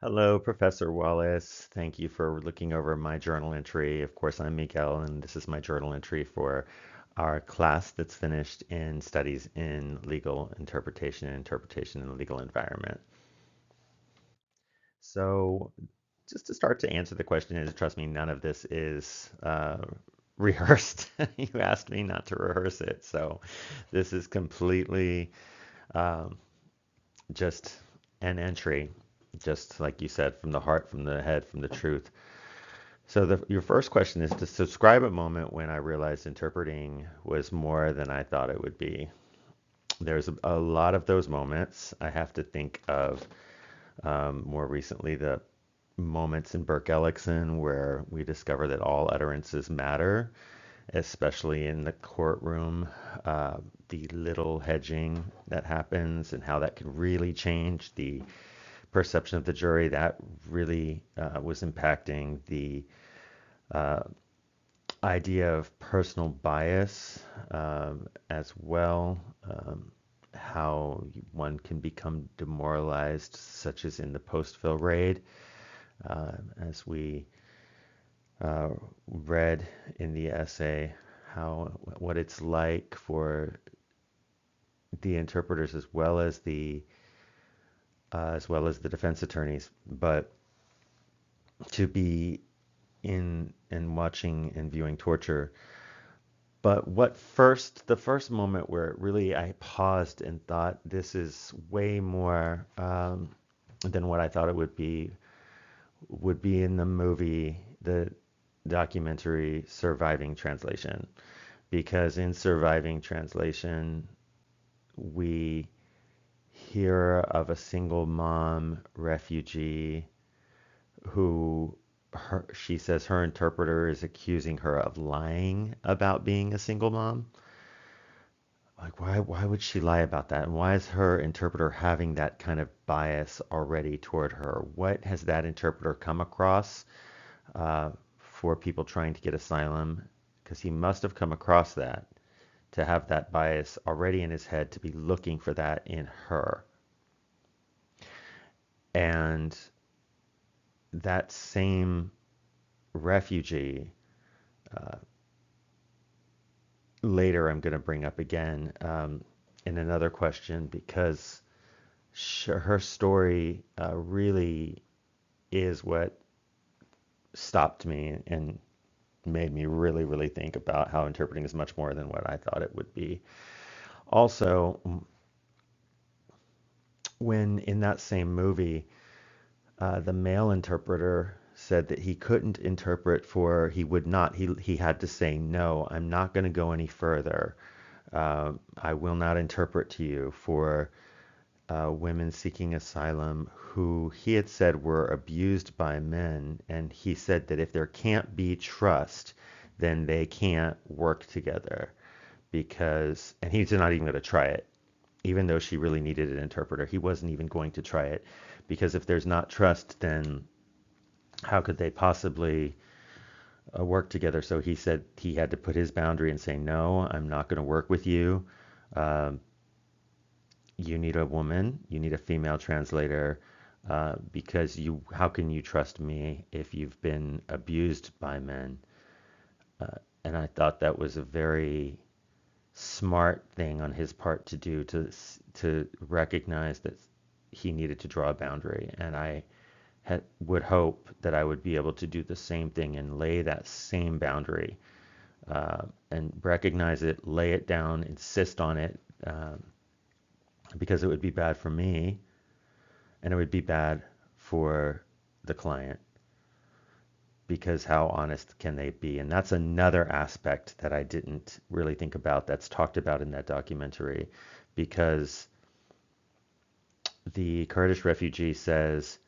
Hello, Professor Wallace. Thank you for looking over my journal entry. Of course, I'm Miguel, and this is my journal entry for our class that's finished in Studies in Legal Interpretation and Interpretation in the Legal Environment. So, just to start to answer the question, is trust me, none of this is rehearsed. You asked me not to rehearse it, so this is completely um, just an entry, just like you said, from the heart, from the head, from the truth. So your first question is to describe a moment when I realized interpreting was more than I thought it would be. There's a lot of those moments. I have to think of more recently the moments in Burke Ellickson where we discover that all utterances matter, especially in the courtroom. The little hedging that happens and how that can really change the perception of the jury. That really was impacting the uh, idea of personal bias as well, how one can become demoralized, such as in the Postville raid, as we uh, read in the essay, how what it's like for the interpreters as well as the defense attorneys, but to be in and watching and viewing torture. But the first moment where really I paused and thought this is way more than what I thought it would be in the movie, the documentary Surviving Translation. Because in Surviving Translation, we hear of a single mom refugee who she says her interpreter is accusing her of lying about being a single mom. Like, why would she lie about that? And why is her interpreter having that kind of bias already toward her? What has that interpreter come across for people trying to get asylum? Because he must have come across that to have that bias already in his head to be looking for that in her. And that same refugee, uh, later I'm going to bring up again in another question because her story really is what stopped me and made me really, really think about how interpreting is much more than what I thought it would be. Also, when in that same movie, the male interpreter said that he couldn't interpret for, he would not, he had to say, no, I'm not going to go any further. I will not interpret to you for women seeking asylum who he had said were abused by men. And he said that if there can't be trust, then they can't work together because, and he's not even going to try it. Even though she really needed an interpreter, he wasn't even going to try it because if there's not trust, then how could they possibly work together? So he said he had to put his boundary and say, no, I'm not going to work with you. Um, you need a woman, you need a female translator, because how can you trust me if you've been abused by men? And I thought that was a very smart thing on his part to do to recognize that he needed to draw a boundary. And I would hope that I would be able to do the same thing and lay that same boundary and recognize it, lay it down, insist on it, because it would be bad for me and it would be bad for the client because how honest can they be? And that's another aspect that I didn't really think about that's talked about in that documentary because the Kurdish refugee says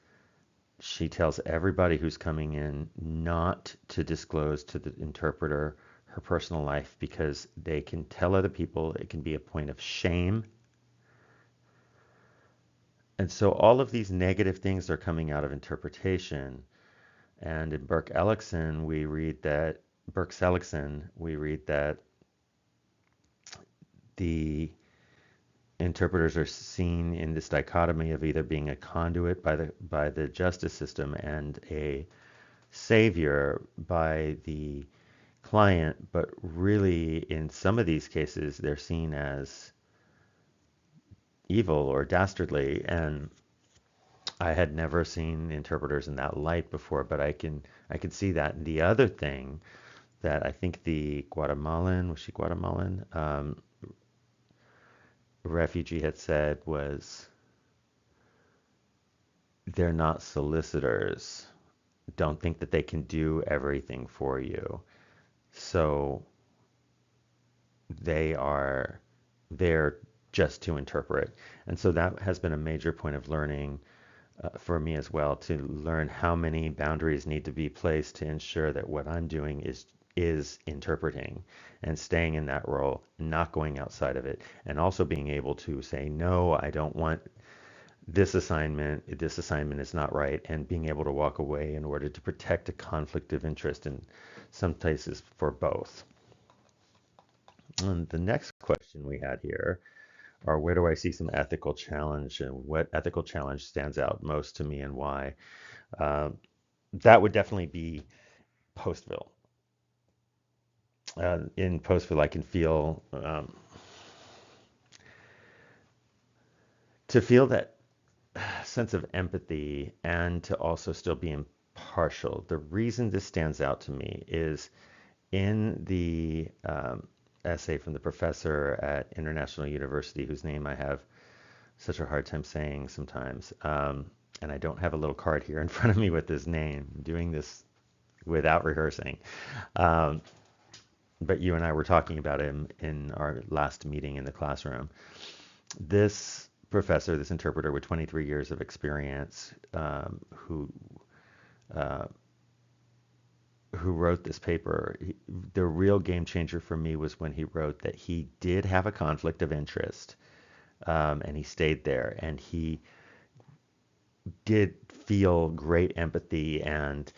she tells everybody who's coming in not to disclose to the interpreter her personal life because they can tell other people it can be a point of shame. And so all of these negative things are coming out of interpretation. And in Burke Seligson, we read that the interpreters are seen in this dichotomy of either being a conduit by the justice system and a savior by the client, but really in some of these cases they're seen as evil or dastardly, and I had never seen interpreters in that light before, but I can see that. And the other thing that I think the Guatemalan, was she Guatemalan, refugee had said was, they're not solicitors. Don't think that they can do everything for you. So they are there just to interpret. And so that has been a major point of learning for me as well, to learn how many boundaries need to be placed to ensure that what I'm doing is interpreting and staying in that role, not going outside of it, and also being able to say, no, I don't want this assignment. This assignment is not right, and being able to walk away in order to protect a conflict of interest in some cases for both. And the next question we had here are, where do I see some ethical challenge, and what ethical challenge stands out most to me and why? Uh, that would definitely be Postville. In Postville, I can feel to feel that sense of empathy and to also still be impartial. The reason this stands out to me is in the essay from the professor at International University, whose name I have such a hard time saying sometimes. And I don't have a little card here in front of me with his name. I'm doing this without rehearsing. Um, but you and I were talking about him in our last meeting in the classroom. This professor, this interpreter with 23 years of experience, uh, who wrote this paper, the real game changer for me was when he wrote that he did have a conflict of interest, and he stayed there, and he did feel great empathy and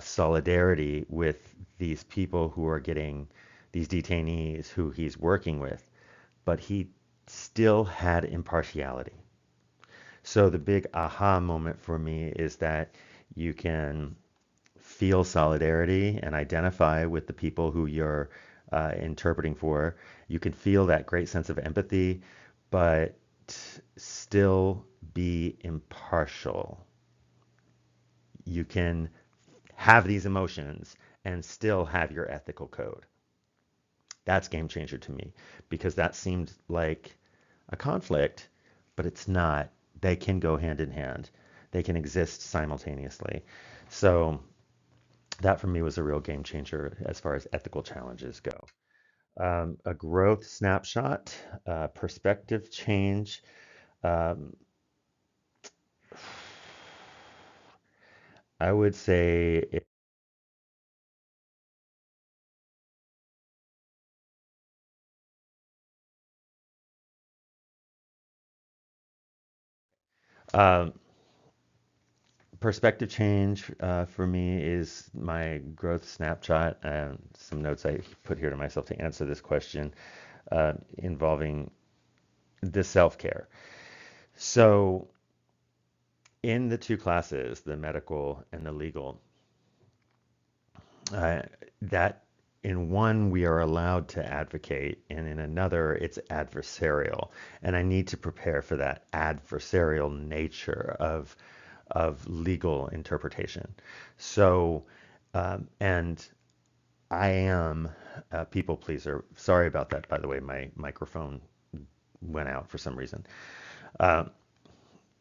solidarity with these people who are getting these detainees who he's working with, but he still had impartiality. So the big aha moment for me is that you can feel solidarity and identify with the people who you're interpreting for. You can feel that great sense of empathy, but still be impartial. You can have these emotions and still have your ethical code. That's game changer to me, because that seemed like a conflict, but it's not. They can go hand in hand. They can exist simultaneously. So that for me was a real game changer as far as ethical challenges go. A growth snapshot, perspective change. Um, I would say um, perspective change for me is my growth snapshot. Some notes I put here to myself to answer this question involving the self care. So, in the two classes, the medical and the legal, uh, that in one we are allowed to advocate, and in another it's adversarial. And I need to prepare for that adversarial nature of legal interpretation. So, and I am a people pleaser. Sorry about that, by the way. My microphone went out for some reason. Uh,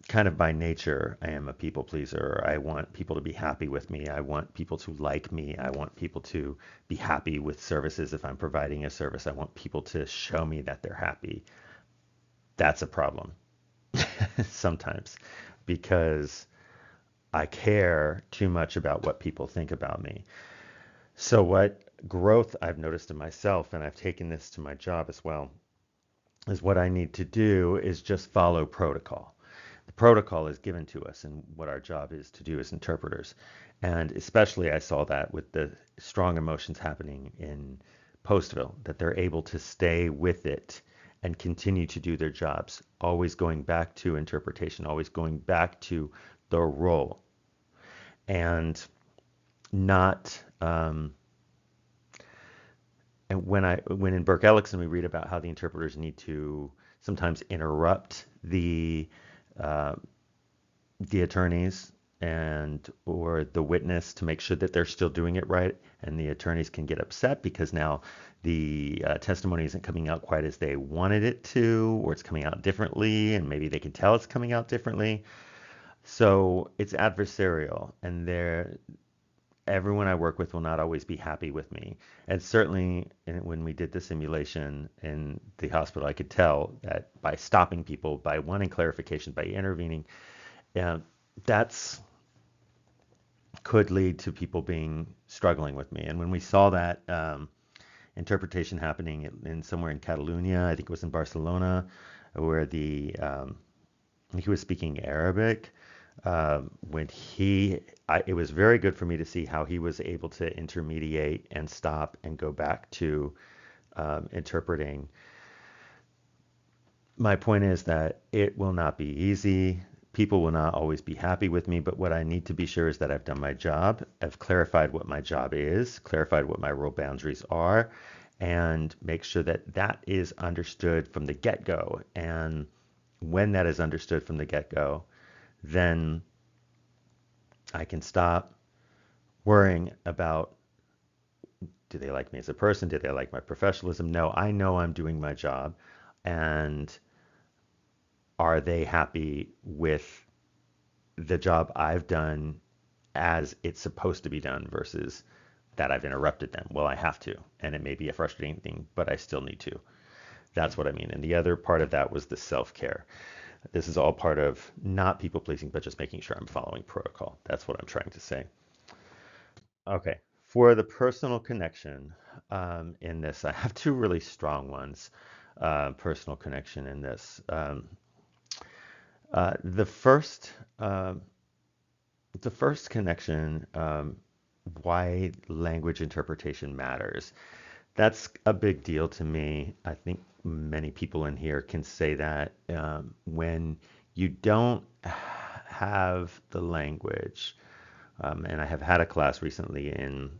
Kind of by nature, I am a people pleaser. I want people to be happy with me. I want people to like me. I want people to be happy with services. If I'm providing a service, I want people to show me that they're happy. That's a problem sometimes, because I care too much about what people think about me. So, what growth I've noticed in myself, and I've taken this to my job as well, is what I need to do is just follow protocol. The protocol is given to us, and what our job is to do as interpreters. And especially, I saw that with the strong emotions happening in Postville, that they're able to stay with it and continue to do their jobs, always going back to interpretation, always going back to the role, and not. And when in Burke Ellickson we read about how the interpreters need to sometimes interrupt uh, the attorneys and or the witness to make sure that they're still doing it right, and the attorneys can get upset because now the testimony isn't coming out quite as they wanted it to, or it's coming out differently, and maybe they can tell it's coming out differently. So it's adversarial, and everyone I work with will not always be happy with me. And certainly when we did the simulation in the hospital, I could tell that by stopping people, by wanting clarification, by intervening, uh, that's could lead to people being struggling with me. And when we saw that interpretation happening in somewhere in Catalonia, I think it was in Barcelona, where he was speaking Arabic. When it was very good for me to see how he was able to intermediate and stop and go back to interpreting. My point is that it will not be easy. People will not always be happy with me, but what I need to be sure is that I've done my job. I've clarified what my job is, clarified what my role boundaries are, and make sure that that is understood from the get-go. And when that is understood from the get-go, then I can stop worrying about, do they like me as a person? Do they like my professionalism? No, I know I'm doing my job. And are they happy with the job I've done as it's supposed to be done versus that I've interrupted them? Well, I have to. And it may be a frustrating thing, but I still need to. That's what I mean. And the other part of that was the self-care. This is all part of not people pleasing, but just making sure I'm following protocol. That's what I'm trying to say. Okay. For the personal connection in this, I have two really strong ones. Personal connection in this. Uh, the first, um, the first connection, why language interpretation matters. That's a big deal to me. I think many people in here can say that when you don't have the language, and I have had a class recently in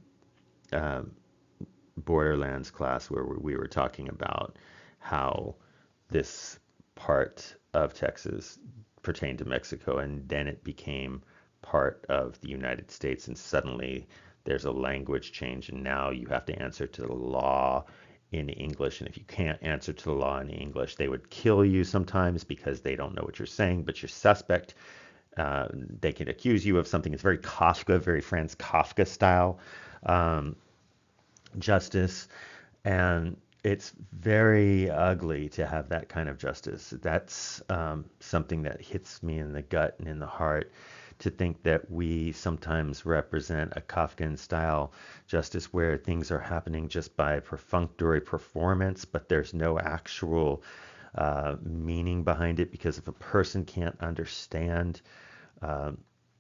Borderlands class where we were talking about how this part of Texas pertained to Mexico, and then it became part of the United States, and suddenly there's a language change, and now you have to answer to the law in English. And if you can't answer to the law in English, they would kill you sometimes because they don't know what you're saying, but you're suspect. They can accuse you of something. It's very Kafka, very Franz Kafka style justice. And it's very ugly to have that kind of justice. That's something that hits me in the gut and in the heart, to think that we sometimes represent a Kafkan style justice where things are happening just by perfunctory performance, but there's no actual meaning behind it, because if a person can't understand, um,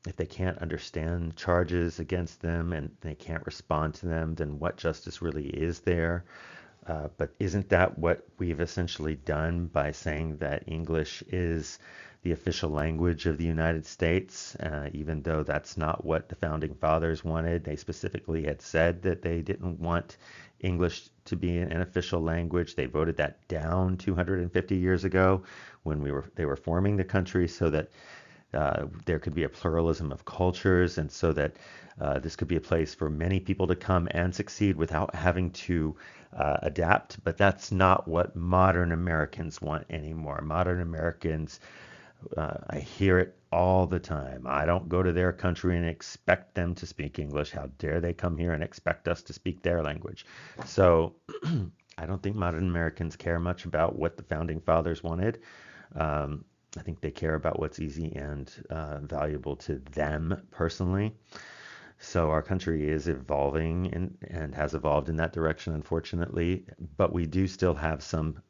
if they can't understand charges against them and they can't respond to them, then what justice really is there? But isn't that what we've essentially done by saying that English is the official language of the United States, even though that's not what the founding fathers wanted? They specifically had said that they didn't want English to be an official language. They voted that down 250 years ago when they were forming the country, so that there could be a pluralism of cultures, and so that this could be a place for many people to come and succeed without having to adapt. But that's not what modern Americans want anymore. Modern Americans, I hear it all the time. I don't go to their country and expect them to speak English. How dare they come here and expect us to speak their language? So I don't think modern Americans care much about what the founding fathers wanted. Um, I think they care about what's easy and valuable to them personally. So our country is evolving and has evolved in that direction, unfortunately. But we do still have some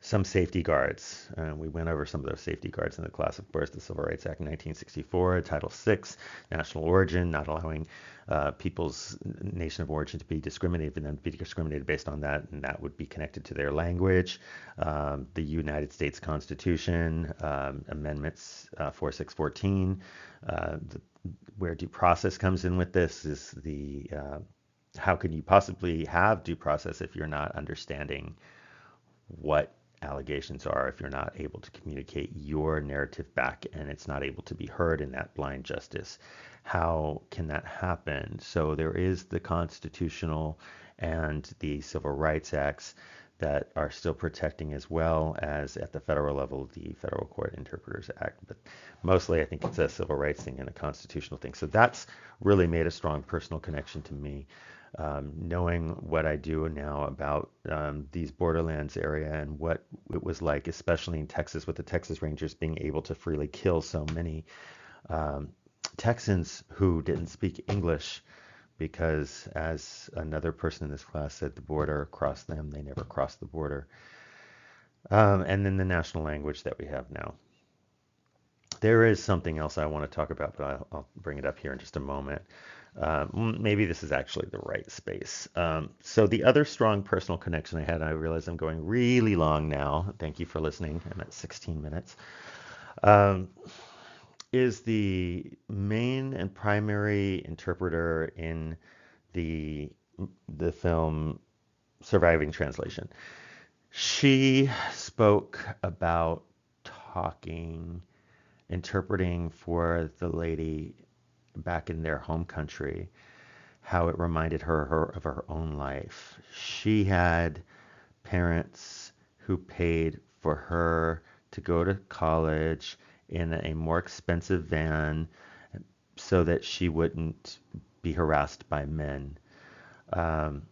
some safety guards. We went over some of those safety guards in the class, of course, the Civil Rights Act 1964, Title VI, national origin, not allowing people's nation of origin to be discriminated and then be discriminated based on that, and that would be connected to their language. The United States Constitution, Amendments 4614, where due process comes in with this is the how can you possibly have due process if you're not understanding what allegations are, if you're not able to communicate your narrative back and it's not able to be heard in that blind justice? How can that happen? So there is the constitutional and the civil rights acts that are still protecting, as well as at the federal level, the Federal Court Interpreters Act. But mostly I think it's a civil rights thing and a constitutional thing. So that's really made a strong personal connection to me. Knowing what I do now about these borderlands area and what it was like, especially in Texas, with the Texas Rangers being able to freely kill so many Texans who didn't speak English, because, as another person in this class said, the border crossed them, they never crossed the border. And then the national language that we have now. There is something else I want to talk about, but I'll bring it up here in just a moment. Maybe this is actually the right space. So the other strong personal connection I had, I realize I'm going really long now. Thank you for listening. I'm at 16 minutes. Um, is the main and primary interpreter in the the film Surviving Translation. She spoke about talking, interpreting for the lady back in their home country, how it reminded her of her own life. She had parents who paid for her to go to college in a more expensive van so that she wouldn't be harassed by men. Um,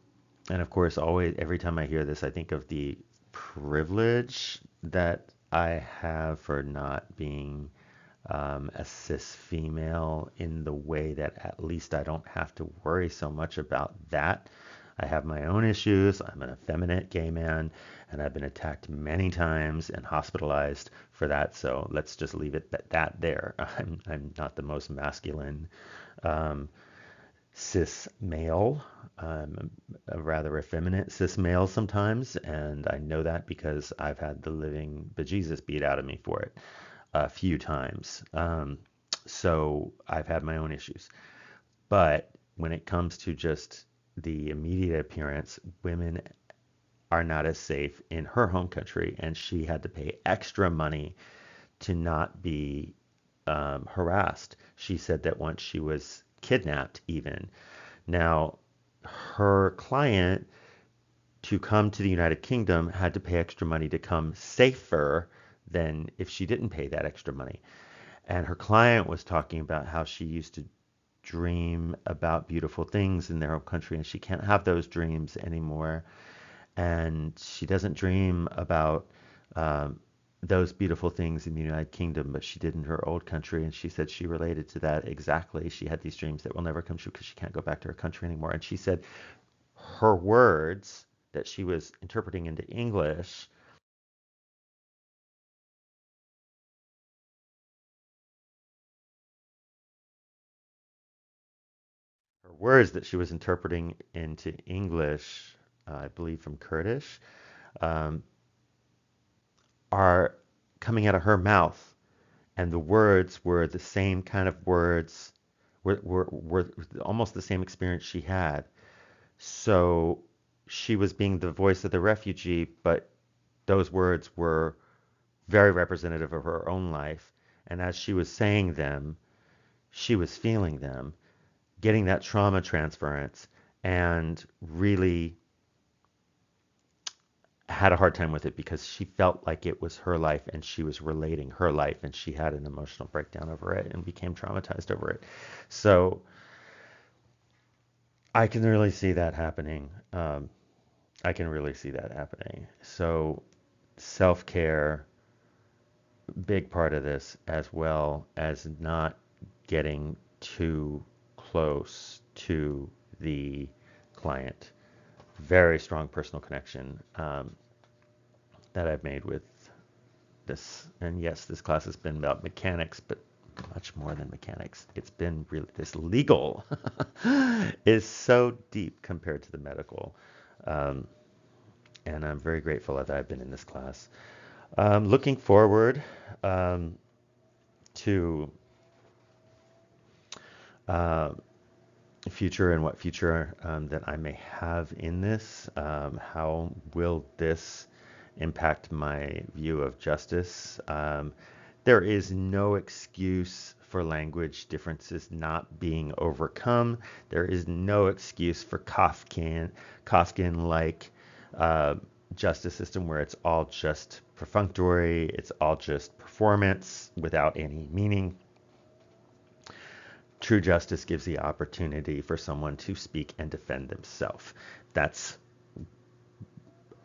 and of course, always, every time I hear this, I think of the privilege that I have for not being a cis female, in the way that at least I don't have to worry so much about that. I have my own issues. I'm an effeminate gay man, and I've been attacked many times and hospitalized for that. So let's just leave it that there. I'm not the most masculine um, cis male. I'm a rather effeminate cis male sometimes, and I know that because I've had the living bejesus beat out of me for it a few times. So I've had my own issues. But when it comes to just the immediate appearance, women are not as safe in her home country, and she had to pay extra money to not be harassed. She said that once she was kidnapped, even. Now, her client, to come to the United Kingdom, had to pay extra money to come safer than if she didn't pay that extra money. And her client was talking about how she used to dream about beautiful things in their home country, and she can't have those dreams anymore. And she doesn't dream about those beautiful things in the United Kingdom, but she did in her old country. And she said she related to that exactly. She had these dreams that will never come true because she can't go back to her country anymore. And she said her words that she was interpreting into English, her words that she was interpreting into English, I believe from Kurdish, um, are coming out of her mouth, and the words were the same kind of words, were almost the same experience she had. So she was being the voice of the refugee, but those words were very representative of her own life. And as she was saying them, she was feeling them, getting that trauma transference, and really had a hard time with it because she felt like it was her life and she was relating her life, and she had an emotional breakdown over it and became traumatized over it. So I can really see that happening. I can really see that happening. So self care, big part of this, as well as not getting too close to the client. Very strong personal connection. that I've made with this. And yes, this class has been about mechanics, but much more than mechanics. It's been really, this legal is so deep compared to the medical. Um, and I'm very grateful that I've been in this class. Looking forward um, to uh, future and what future that I may have in this. How will this impact my view of justice? There is no excuse for language differences not being overcome. There is no excuse for Kafkin-like uh, justice system where it's all just perfunctory, it's all just performance without any meaning. True justice gives the opportunity for someone to speak and defend themselves. That's,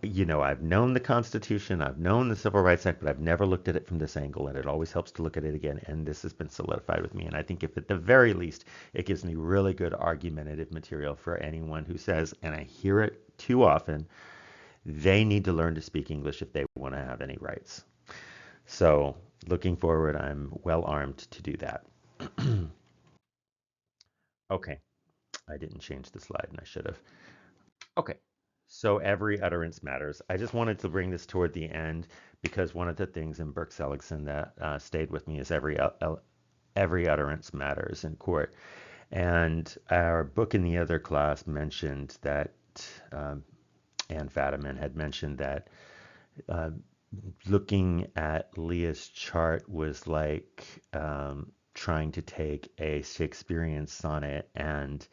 I've known the Constitution, I've known the Civil Rights Act, but I've never looked at it from this angle, and it always helps to look at it again. And this has been solidified with me. And I think if at the very least, it gives me really good argumentative material for anyone who says, and I hear it too often, they need to learn to speak English if they want to have any rights. So looking forward, I'm well armed to do that. Okay, I didn't change the slide and I should have. Okay, so every utterance matters. I just wanted to bring this toward the end because one of the things in Burke Seligson that stayed with me is every utterance matters in court. And our book in the other class mentioned that um, Ann Fadiman had mentioned that uh, looking at Leah's chart was like trying to take a Shakespearean sonnet and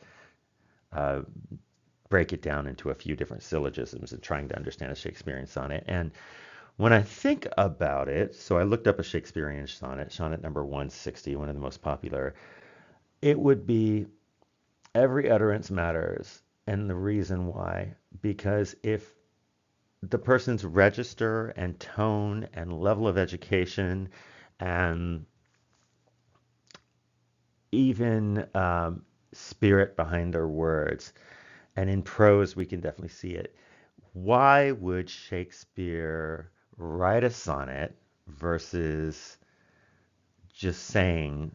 uh, break it down into a few different syllogisms and trying to understand a Shakespearean sonnet. And when I think about it, so I looked up a Shakespearean sonnet, sonnet number 160, one of the most popular. It would be every utterance matters. And the reason why, because if the person's register and tone and level of education and even spirit behind their words, and in prose, we can definitely see it. Why would Shakespeare write a sonnet versus just saying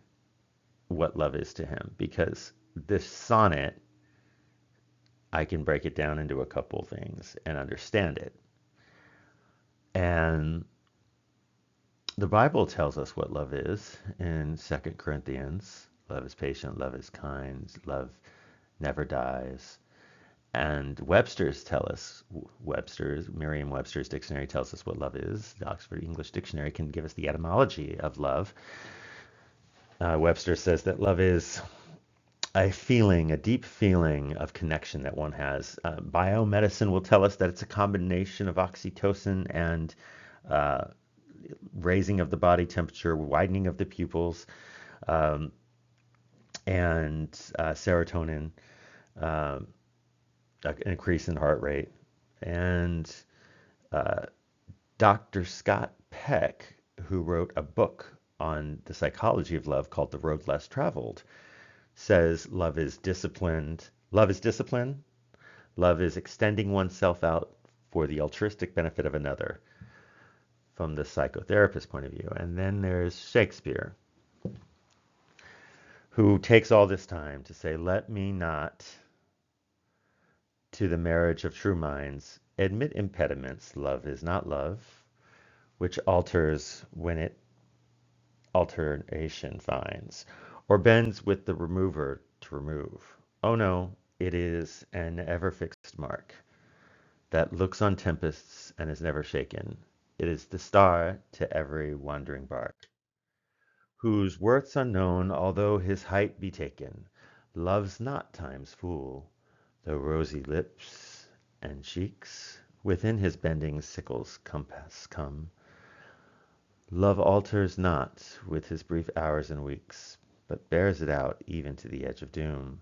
what love is to him? Because this sonnet, I can break it down into a couple things and understand it. And the Bible tells us what love is in 2 Corinthians. Love is patient, love is kind, love never dies. And Merriam-Webster's dictionary tells us what love is. The Oxford English Dictionary can give us the etymology of love. Webster says that love is a feeling, a deep feeling of connection that one has. Biomedicine will tell us that it's a combination of oxytocin and uh, raising of the body temperature, widening of the pupils, um, and serotonin, um, an increase in heart rate. And uh, Dr. Scott Peck, who wrote a book on the psychology of love called The Road Less Traveled, says love is disciplined. Love is discipline. Love is extending oneself out for the altruistic benefit of another from the psychotherapist point of view. And then there's Shakespeare, who takes all this time to say, let me not, to the marriage of true minds, admit impediments. Love is not love, which alters when it alternation finds, or bends with the remover to remove. Oh no, it is an ever fixed mark that looks on tempests and is never shaken. It is the star to every wandering bark, whose worth's unknown, although his height be taken, loves not time's fool, though rosy lips and cheeks within his bending sickle's compass come. Love alters not with his brief hours and weeks, but bears it out even to the edge of doom.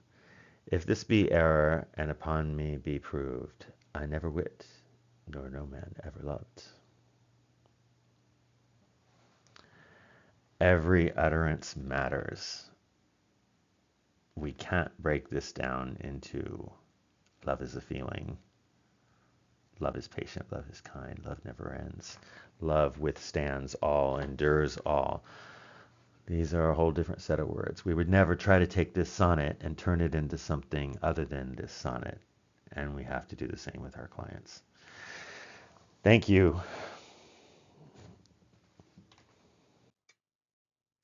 If this be error, and upon me be proved, I never wit, nor no man ever loved. Every utterance matters. We can't break this down into love is a feeling, Love is patient, love is kind, love never ends. Love withstands all, endures all. These are a whole different set of words. We would never try to take this sonnet and turn it into something other than this sonnet. And we have to do the same with our clients. Thank you.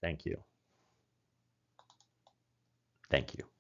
Thank you. Thank you.